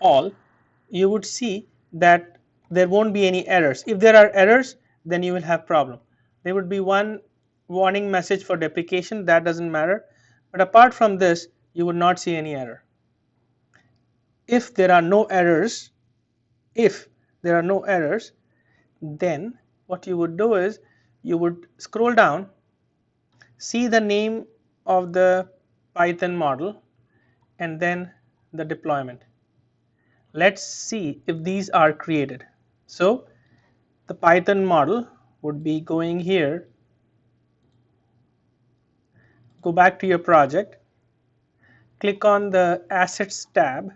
all, you would see that there won't be any errors. If there are errors, then you will have problem. There would be one warning message for deprecation, that doesn't matter, but apart from this you would not see any error. If there are no errors, then what you would do is you would scroll down, see the name of the Python model and then the deployment. Let's see if these are created. So the Python model would be going here, go back to your project, click on the assets tab,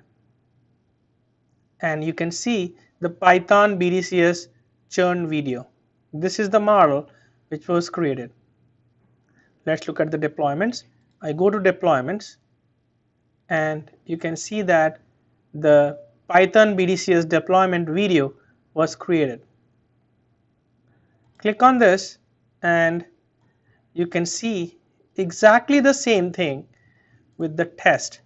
and you can see the Python BDCS churn video. This is the model which was created. Let's look at the deployments. I go to deployments and you can see that the Python BDCS deployment video was created. Click on this and you can see exactly the same thing with the test,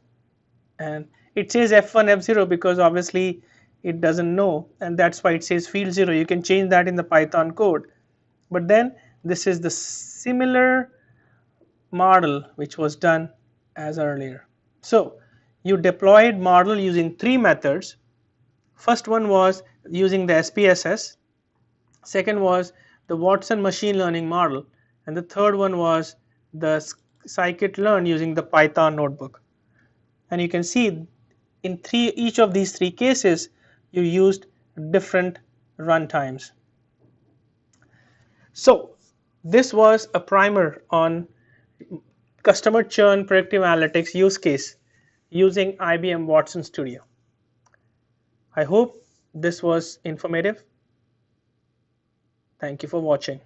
and it says F1 F0 because obviously it doesn't know, and that's why it says field 0. You can change that in the Python code, but then this is the similar model which was done as earlier. So you deployed model using 3 methods. First one was using the SPSS, second was the Watson machine learning model, and the third one was the scikit-learn using the Python notebook. And you can see in each of these 3 cases you used different run times. So this was a primer on customer churn predictive analytics use case using IBM Watson Studio. I hope this was informative. Thank you for watching.